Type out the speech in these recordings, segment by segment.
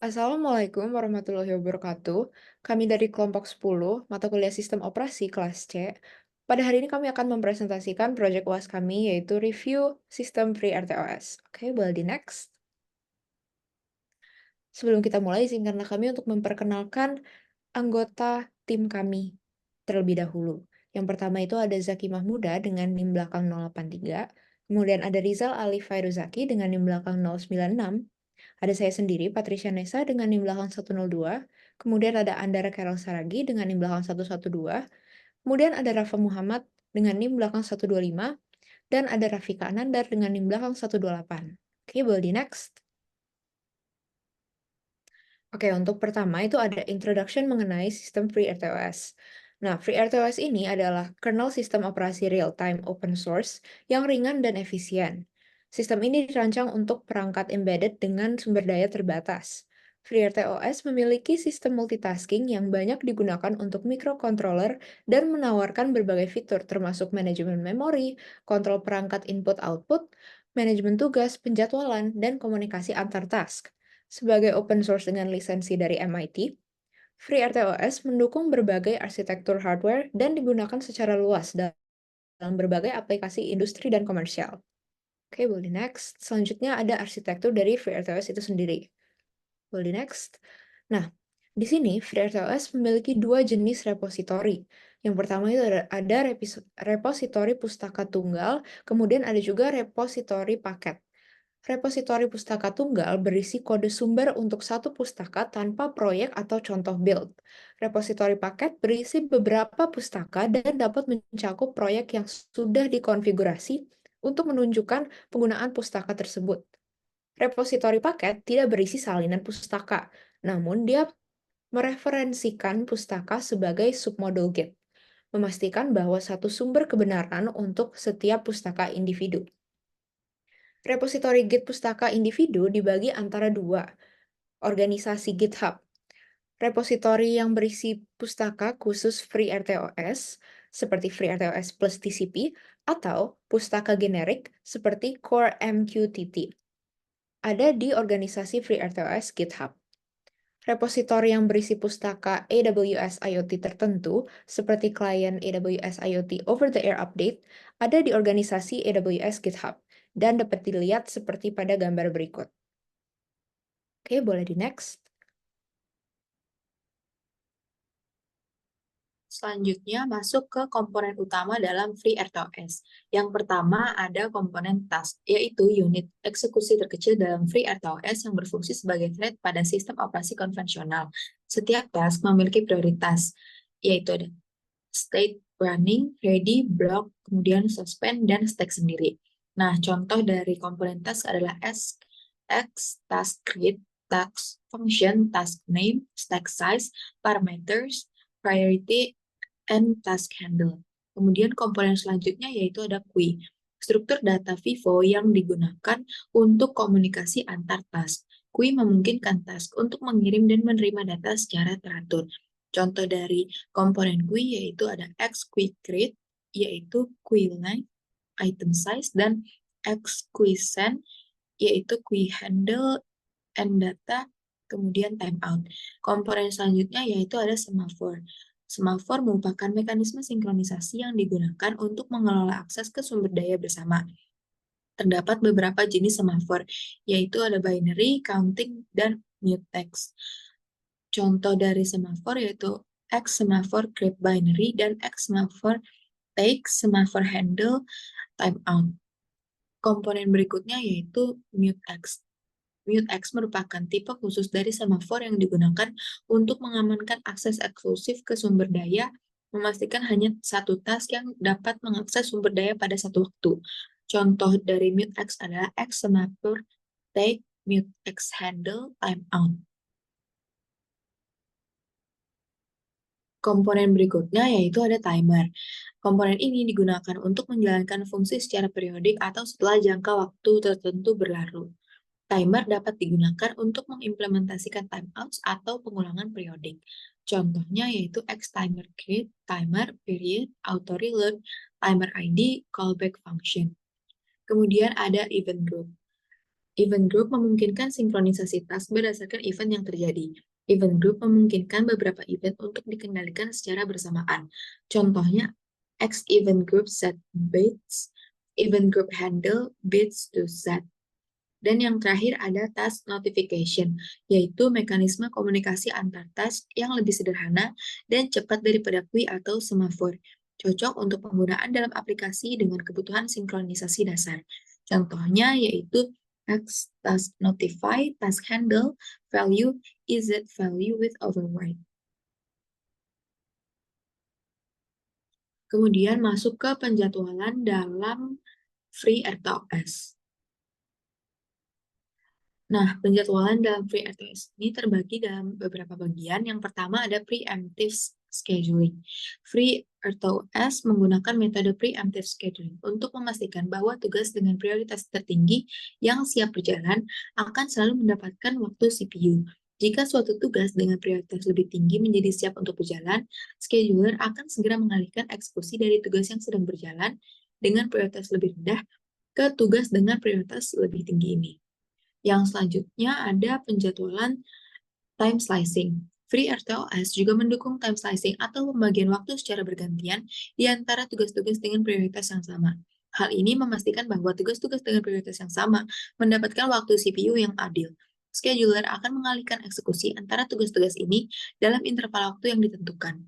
Assalamualaikum warahmatullahi wabarakatuh. Kami dari kelompok 10, mata kuliah Sistem Operasi kelas C. Pada hari ini kami akan mempresentasikan proyek UAS kami, yaitu review sistem FreeRTOS. Oke, boleh di next. Sebelum kita mulai, izinkanlah kami untuk memperkenalkan anggota tim kami terlebih dahulu. Yang pertama itu ada Zaki Mahmuda dengan NIM belakang 083, kemudian ada Rizal Ali Fairuzaki dengan NIM belakang 096, ada saya sendiri, Patricia Nesa, dengan NIM belakang 102, kemudian ada Andara Carol Saragi dengan NIM belakang 112, kemudian ada Rafa Muhammad dengan NIM belakang 125, dan ada Rafika Anandar dengan NIM belakang 128. Oke, boleh di next. Oke, untuk pertama itu ada introduction mengenai sistem FreeRTOS. Nah, FreeRTOS ini adalah kernel sistem operasi real-time open source yang ringan dan efisien. Sistem ini dirancang untuk perangkat embedded dengan sumber daya terbatas. FreeRTOS memiliki sistem multitasking yang banyak digunakan untuk microcontroller dan menawarkan berbagai fitur termasuk manajemen memori, kontrol perangkat input-output, manajemen tugas, penjadwalan, dan komunikasi antar task. Sebagai open source dengan lisensi dari MIT, FreeRTOS mendukung berbagai arsitektur hardware dan digunakan secara luas dalam berbagai aplikasi industri dan komersial. Oke, boleh next. Selanjutnya ada arsitektur dari FreeRTOS itu sendiri. Boleh next. Nah, di sini FreeRTOS memiliki dua jenis repositori. Yang pertama itu ada repositori pustaka tunggal, kemudian ada juga repositori paket. Repositori pustaka tunggal berisi kode sumber untuk satu pustaka tanpa proyek atau contoh build. Repositori paket berisi beberapa pustaka dan dapat mencakup proyek yang sudah dikonfigurasi untuk menunjukkan penggunaan pustaka tersebut. Repositori paket tidak berisi salinan pustaka, namun dia mereferensikan pustaka sebagai submodul Git, memastikan bahwa satu sumber kebenaran untuk setiap pustaka individu. Repositori Git pustaka individu dibagi antara dua, organisasi GitHub. Repositori yang berisi pustaka khusus FreeRTOS, seperti FreeRTOS plus TCP, atau pustaka generik seperti Core MQTT. Ada di organisasi FreeRTOS GitHub. Repositori yang berisi pustaka AWS IoT tertentu, seperti klien AWS IoT Over-the-Air Update, ada di organisasi AWS GitHub, dan dapat dilihat seperti pada gambar berikut. Oke, boleh di next. Selanjutnya masuk ke komponen utama dalam FreeRTOS. Yang pertama ada komponen task, yaitu unit eksekusi terkecil dalam FreeRTOS yang berfungsi sebagai thread pada sistem operasi konvensional. Setiap task memiliki prioritas, yaitu ada state, running, ready, block, kemudian suspend, dan stack sendiri. Nah, contoh dari komponen task adalah X, task create, task function, task name, stack size, parameters, priority, and task handle. Kemudian komponen selanjutnya yaitu ada queue, struktur data Vivo yang digunakan untuk komunikasi antar task. Queue memungkinkan task untuk mengirim dan menerima data secara teratur. Contoh dari komponen queue yaitu ada X queue create, yaitu queue length, item size, dan X queue send, yaitu queue handle, and data, kemudian timeout. Komponen selanjutnya yaitu ada semaphore. Semaphore merupakan mekanisme sinkronisasi yang digunakan untuk mengelola akses ke sumber daya bersama. Terdapat beberapa jenis semaphore, yaitu ada binary, counting, dan mutex. Contoh dari semaphore yaitu X semaphore create binary dan X semaphore take, semaphore handle, timeout. Komponen berikutnya yaitu mutex. Mutex merupakan tipe khusus dari semafor yang digunakan untuk mengamankan akses eksklusif ke sumber daya, memastikan hanya satu task yang dapat mengakses sumber daya pada satu waktu. Contoh dari mutex adalah X semafor take, mutex handle, timeout. Komponen berikutnya yaitu ada timer. Komponen ini digunakan untuk menjalankan fungsi secara periodik atau setelah jangka waktu tertentu berlalu. Timer dapat digunakan untuk mengimplementasikan timeouts atau pengulangan periodik. Contohnya yaitu X-timer create, timer, period, auto reload, timer ID, callback function. Kemudian ada event group. Event group memungkinkan sinkronisasi task berdasarkan event yang terjadi. Event group memungkinkan beberapa event untuk dikendalikan secara bersamaan. Contohnya, X event group set bits, event group handle bits to set. Dan yang terakhir ada task notification, yaitu mekanisme komunikasi antar task yang lebih sederhana dan cepat daripada QUI atau semafor. Cocok untuk penggunaan dalam aplikasi dengan kebutuhan sinkronisasi dasar. Contohnya yaitu task notify, task handle, value, is it value with override. Kemudian masuk ke penjadwalan dalam FreeRTOS. Nah, penjadwalan dalam FreeRTOS ini terbagi dalam beberapa bagian. Yang pertama ada preemptive scheduling. FreeRTOS menggunakan metode preemptive scheduling untuk memastikan bahwa tugas dengan prioritas tertinggi yang siap berjalan akan selalu mendapatkan waktu CPU. Jika suatu tugas dengan prioritas lebih tinggi menjadi siap untuk berjalan, scheduler akan segera mengalihkan eksekusi dari tugas yang sedang berjalan dengan prioritas lebih rendah ke tugas dengan prioritas lebih tinggi ini. Yang selanjutnya ada penjadwalan time slicing. FreeRTOS juga mendukung time slicing atau pembagian waktu secara bergantian di antara tugas-tugas dengan prioritas yang sama. Hal ini memastikan bahwa tugas-tugas dengan prioritas yang sama mendapatkan waktu CPU yang adil. Scheduler akan mengalihkan eksekusi antara tugas-tugas ini dalam interval waktu yang ditentukan.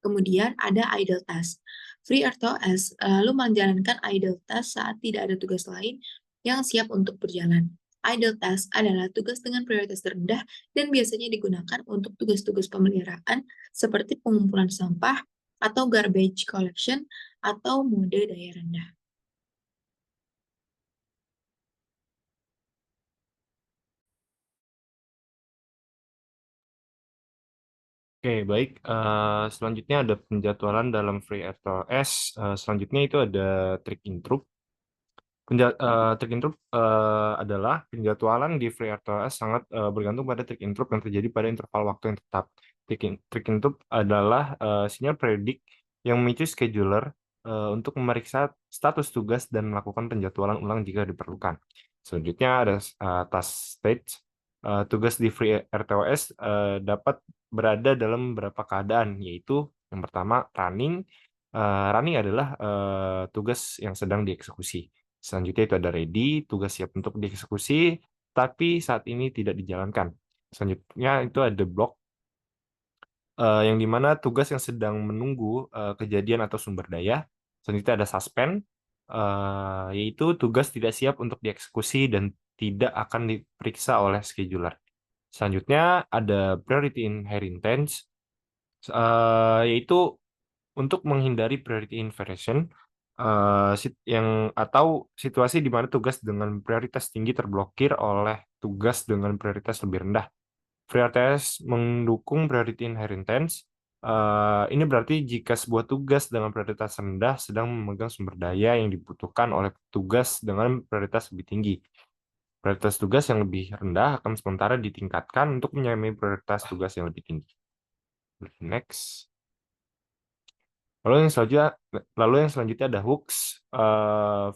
Kemudian ada idle task. FreeRTOS lalu menjalankan idle task saat tidak ada tugas lain yang siap untuk berjalan. Idle task adalah tugas dengan prioritas terendah dan biasanya digunakan untuk tugas-tugas pemeliharaan seperti pengumpulan sampah atau garbage collection atau mode daya rendah. Oke, baik. Selanjutnya ada penjadwalan dalam FreeRTOS. Selanjutnya itu ada trig intrup. Trig intrup adalah penjadwalan di FreeRTOS sangat bergantung pada trig intrup yang terjadi pada interval waktu yang tetap. Trig intrup adalah sinyal predik yang memicu scheduler untuk memeriksa status tugas dan melakukan penjadwalan ulang jika diperlukan. Selanjutnya ada task stage. Tugas di FreeRTOS dapat berada dalam beberapa keadaan, yaitu yang pertama running. Running adalah tugas yang sedang dieksekusi. Selanjutnya itu ada ready, tugas siap untuk dieksekusi, tapi saat ini tidak dijalankan. Selanjutnya itu ada block, yang dimana tugas yang sedang menunggu kejadian atau sumber daya. Selanjutnya ada suspend, yaitu tugas tidak siap untuk dieksekusi dan tidak akan diperiksa oleh scheduler. Selanjutnya ada priority inheritance, yaitu untuk menghindari priority inversion, yang atau situasi di mana tugas dengan prioritas tinggi terblokir oleh tugas dengan prioritas lebih rendah. FreeRTOS mendukung priority inheritance. Ini berarti jika sebuah tugas dengan prioritas rendah sedang memegang sumber daya yang dibutuhkan oleh tugas dengan prioritas lebih tinggi. Prioritas tugas yang lebih rendah akan sementara ditingkatkan untuk menyamai prioritas tugas yang lebih tinggi. Next. Lalu yang selanjutnya ada hooks.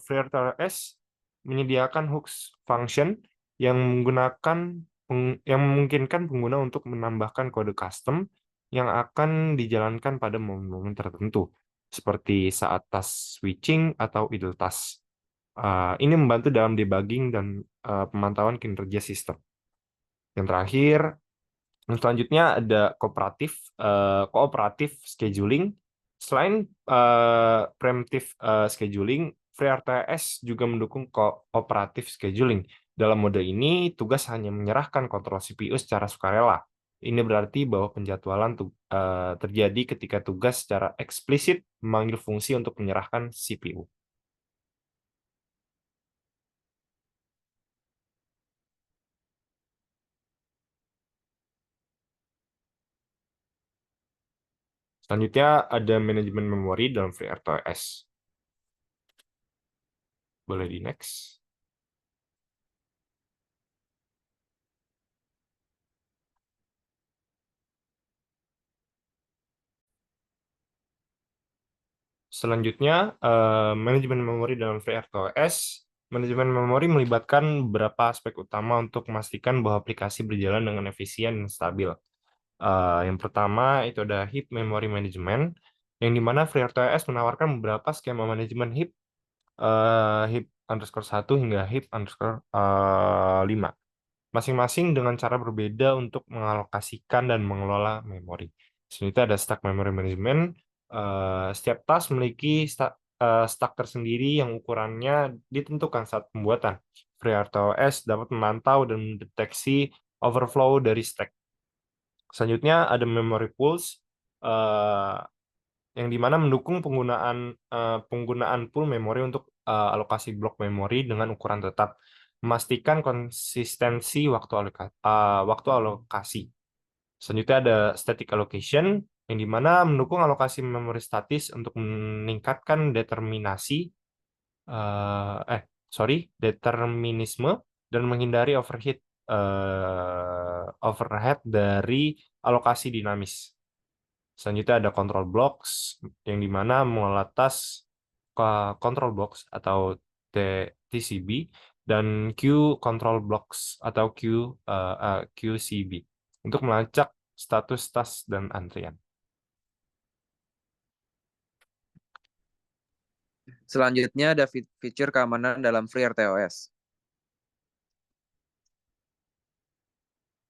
FreeRTOS menyediakan hooks function yang memungkinkan pengguna untuk menambahkan kode custom yang akan dijalankan pada momen-momen tertentu, seperti saat task switching atau idle task. Ini membantu dalam debugging dan pemantauan kinerja sistem. Yang terakhir, yang selanjutnya ada kooperatif scheduling. Selain preemptive scheduling, FreeRTOS juga mendukung kooperatif scheduling. Dalam mode ini, tugas hanya menyerahkan kontrol CPU secara sukarela. Ini berarti bahwa penjadwalan terjadi ketika tugas secara eksplisit memanggil fungsi untuk menyerahkan CPU. Selanjutnya ada manajemen memori dalam FreeRTOS. Boleh di next. Selanjutnya, manajemen memori dalam FreeRTOS Manajemen memori melibatkan beberapa aspek utama untuk memastikan bahwa aplikasi berjalan dengan efisien dan stabil. Yang pertama itu ada heap memory management, yang dimana FreeRTOS menawarkan beberapa skema manajemen heap, heap underscore 1 hingga heap underscore 5. Masing-masing dengan cara berbeda untuk mengalokasikan dan mengelola memori. Selanjutnya ada stack memory management. Setiap tas memiliki stack tersendiri yang ukurannya ditentukan saat pembuatan. FreeRTOS dapat memantau dan mendeteksi overflow dari stack. Selanjutnya ada memory pools, eh, yang dimana mendukung penggunaan pool memori untuk alokasi blok memori dengan ukuran tetap, memastikan konsistensi waktu alokasi. Selanjutnya ada static allocation, yang dimana mendukung alokasi memori statis untuk meningkatkan determinisme dan menghindari overhead dari alokasi dinamis. Selanjutnya ada control blocks, yang dimana mengelola tas ke control blocks atau TCB dan queue control blocks atau QCB untuk melacak status tas dan antrian. Selanjutnya ada fitur keamanan dalam FreeRTOS.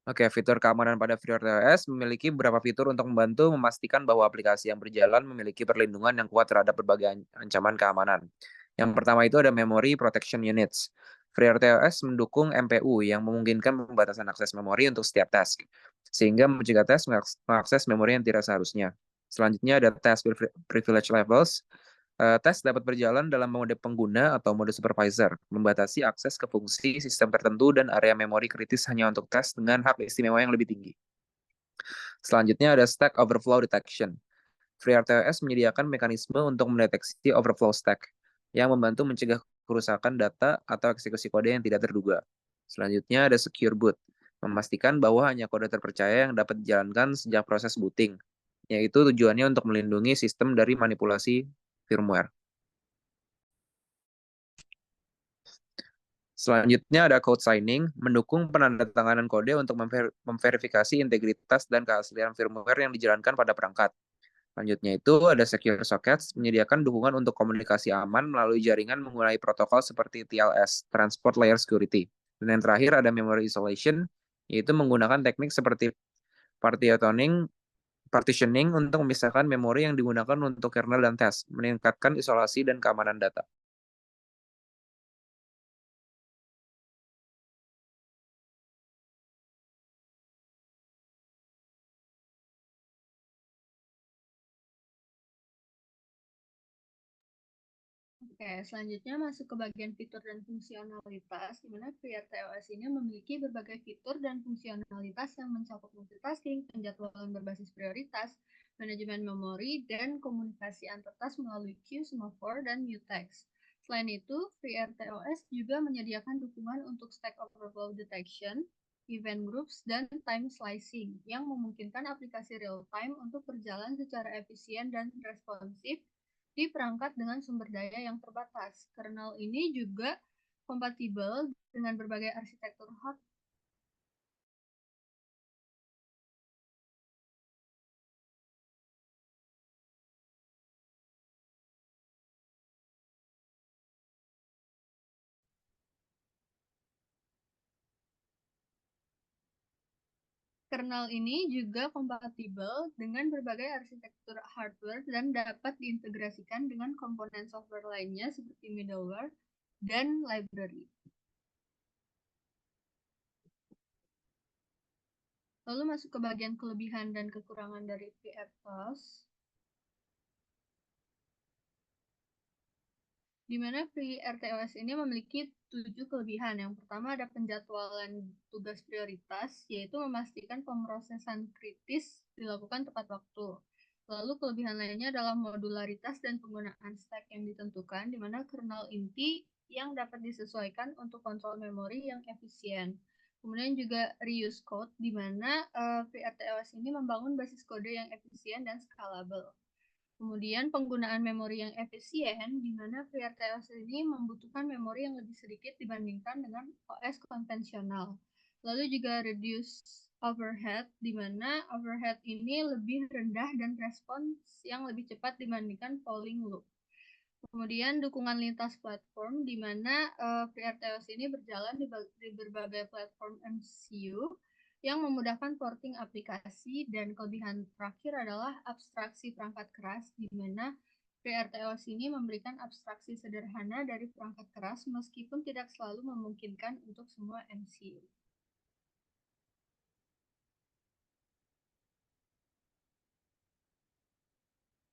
Oke, fitur keamanan pada FreeRTOS memiliki beberapa fitur untuk membantu memastikan bahwa aplikasi yang berjalan memiliki perlindungan yang kuat terhadap berbagai ancaman keamanan. Yang pertama itu ada Memory Protection Units. FreeRTOS mendukung MPU yang memungkinkan pembatasan akses memori untuk setiap task, sehingga mencegah task mengakses memori yang tidak seharusnya. Selanjutnya ada Task Privilege Levels. Tes dapat berjalan dalam mode pengguna atau mode supervisor, membatasi akses ke fungsi sistem tertentu dan area memori kritis hanya untuk tes dengan hak istimewa yang lebih tinggi. Selanjutnya ada Stack Overflow Detection. FreeRTOS menyediakan mekanisme untuk mendeteksi overflow stack, yang membantu mencegah kerusakan data atau eksekusi kode yang tidak terduga. Selanjutnya ada Secure Boot, memastikan bahwa hanya kode terpercaya yang dapat dijalankan sejak proses booting, yaitu tujuannya untuk melindungi sistem dari manipulasi firmware. Selanjutnya ada code signing, mendukung penandatanganan kode untuk memverifikasi integritas dan keaslian firmware yang dijalankan pada perangkat. Selanjutnya itu ada secure sockets, menyediakan dukungan untuk komunikasi aman melalui jaringan menggunakan protokol seperti TLS, Transport Layer Security. Dan yang terakhir ada memory isolation, yaitu menggunakan teknik seperti partitioning untuk memisahkan memori yang digunakan untuk kernel dan test, meningkatkan isolasi dan keamanan data. Oke, selanjutnya masuk ke bagian fitur dan fungsionalitas, di mana FreeRTOS ini memiliki berbagai fitur dan fungsionalitas yang mencakup multitasking, penjadwalan berbasis prioritas, manajemen memori, dan komunikasi antar tas melalui queue, semaphore, dan mutex. Selain itu, FreeRTOS juga menyediakan dukungan untuk Stack Overflow Detection, event groups, dan time slicing yang memungkinkan aplikasi real-time untuk berjalan secara efisien dan responsif di perangkat dengan sumber daya yang terbatas. Kernel ini juga kompatibel dengan berbagai arsitektur hardware. Kernel ini juga kompatibel dengan berbagai arsitektur hardware dan dapat diintegrasikan dengan komponen software lainnya seperti middleware dan library. Lalu masuk ke bagian kelebihan dan kekurangan dari FreeRTOS, di mana FreeRTOS ini memiliki 7 kelebihan. Yang pertama ada penjadwalan tugas prioritas, yaitu memastikan pemrosesan kritis dilakukan tepat waktu. Lalu kelebihan lainnya adalah modularitas dan penggunaan stack yang ditentukan, di mana kernel inti yang dapat disesuaikan untuk kontrol memori yang efisien. Kemudian juga reuse code, di mana FreeRTOS ini membangun basis kode yang efisien dan scalable. Kemudian penggunaan memori yang efisien, di mana FreeRTOS ini membutuhkan memori yang lebih sedikit dibandingkan dengan OS konvensional. Lalu juga reduce overhead, di mana overhead ini lebih rendah dan respons yang lebih cepat dibandingkan polling loop. Kemudian dukungan lintas platform, di mana FreeRTOS ini berjalan di berbagai platform MCU yang memudahkan porting aplikasi, dan kelebihan terakhir adalah abstraksi perangkat keras, di mana FreeRTOS ini memberikan abstraksi sederhana dari perangkat keras meskipun tidak selalu memungkinkan untuk semua MCU.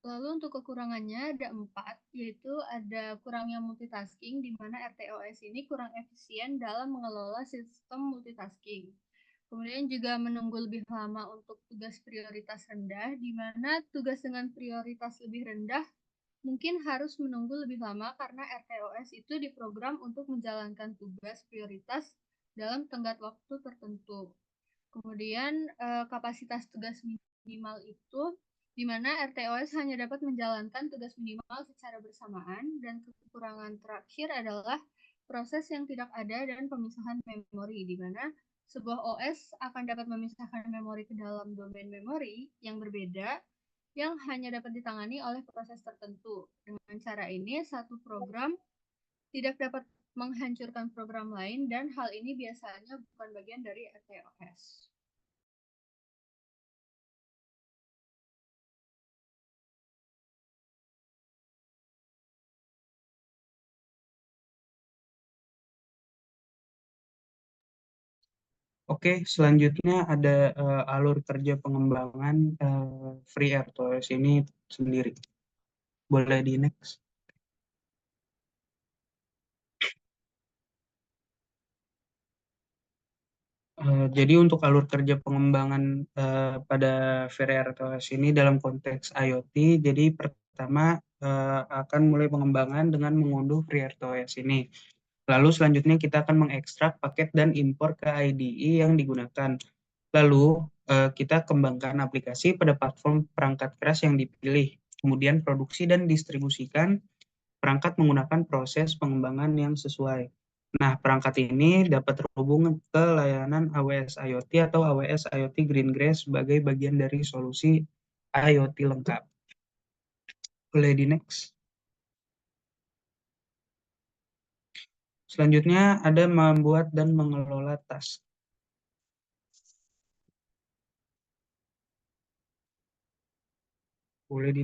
Lalu untuk kekurangannya ada 4, yaitu ada kurangnya multitasking, di mana RTOS ini kurang efisien dalam mengelola sistem multitasking. Kemudian juga menunggu lebih lama untuk tugas prioritas rendah, di mana tugas dengan prioritas lebih rendah mungkin harus menunggu lebih lama karena RTOS itu diprogram untuk menjalankan tugas prioritas dalam tenggat waktu tertentu. Kemudian kapasitas tugas minimal itu, di mana RTOS hanya dapat menjalankan tugas minimal secara bersamaan, dan kekurangan terakhir adalah proses yang tidak ada dan pemisahan memori, di mana sebuah OS akan dapat memisahkan memori ke dalam domain memori yang berbeda yang hanya dapat ditangani oleh proses tertentu. Dengan cara ini, satu program tidak dapat menghancurkan program lain, dan hal ini biasanya bukan bagian dari RTOS. Oke, selanjutnya ada alur kerja pengembangan FreeRTOS ini sendiri. Boleh di next. Jadi untuk alur kerja pengembangan pada FreeRTOS ini dalam konteks IoT, jadi pertama akan mulai pengembangan dengan mengunduh FreeRTOS ini. Lalu selanjutnya kita akan mengekstrak paket dan impor ke IDE yang digunakan. Lalu kita kembangkan aplikasi pada platform perangkat keras yang dipilih. Kemudian produksi dan distribusikan perangkat menggunakan proses pengembangan yang sesuai. Nah, perangkat ini dapat terhubung ke layanan AWS IoT atau AWS IoT Greengrass sebagai bagian dari solusi IoT lengkap. Boleh di next. Selanjutnya ada membuat dan mengelola task. Boleh di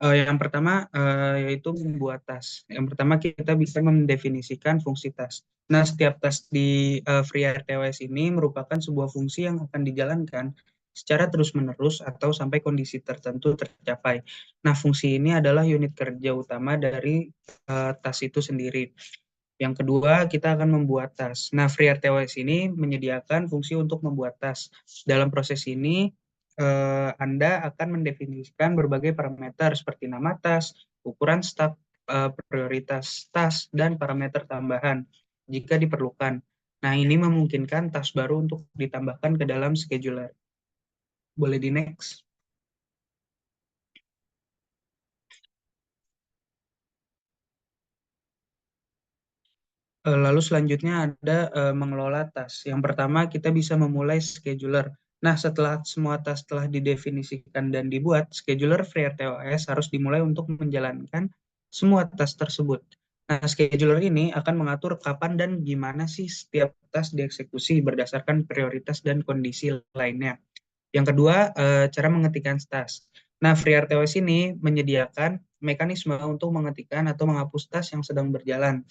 yang pertama yaitu membuat task. Yang pertama kita bisa mendefinisikan fungsi task. Nah, setiap task di FreeRTOS ini merupakan sebuah fungsi yang akan dijalankan secara terus-menerus atau sampai kondisi tertentu tercapai. Nah, fungsi ini adalah unit kerja utama dari task itu sendiri. Yang kedua, kita akan membuat task. Nah, FreeRTOS ini menyediakan fungsi untuk membuat task. Dalam proses ini, Anda akan mendefinisikan berbagai parameter seperti nama task, ukuran stack, prioritas task, dan parameter tambahan jika diperlukan. Nah, ini memungkinkan task baru untuk ditambahkan ke dalam scheduler. Boleh di next. Lalu selanjutnya ada mengelola task. Yang pertama kita bisa memulai scheduler. Nah, setelah semua task telah didefinisikan dan dibuat, scheduler FreeRTOS harus dimulai untuk menjalankan semua task tersebut. Nah, scheduler ini akan mengatur kapan dan gimana sih setiap task dieksekusi berdasarkan prioritas dan kondisi lainnya. Yang kedua, cara mengetikkan task. Nah, FreeRTOS ini menyediakan mekanisme untuk mengetikkan atau menghapus task yang sedang berjalan.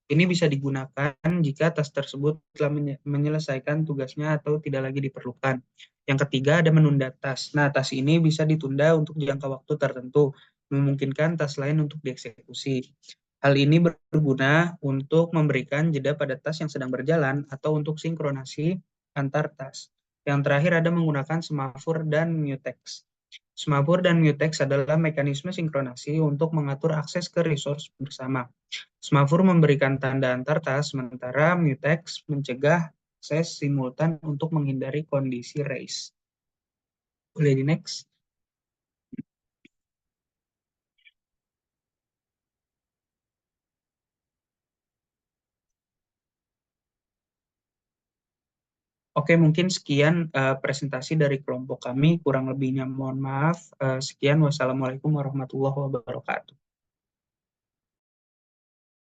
Ini bisa digunakan jika task tersebut telah menyelesaikan tugasnya atau tidak lagi diperlukan. Yang ketiga ada menunda task. Nah, task ini bisa ditunda untuk jangka waktu tertentu, memungkinkan task lain untuk dieksekusi. Hal ini berguna untuk memberikan jeda pada task yang sedang berjalan atau untuk sinkronasi antar task. Yang terakhir ada menggunakan semafor dan mutex. Semafor dan mutex adalah mekanisme sinkronasi untuk mengatur akses ke resource bersama. Semafor memberikan tanda antar task, sementara mutex mencegah akses simultan untuk menghindari kondisi race. Boleh di next. Oke, mungkin sekian presentasi dari kelompok kami. Kurang lebihnya mohon maaf. Sekian, wassalamualaikum warahmatullahi wabarakatuh.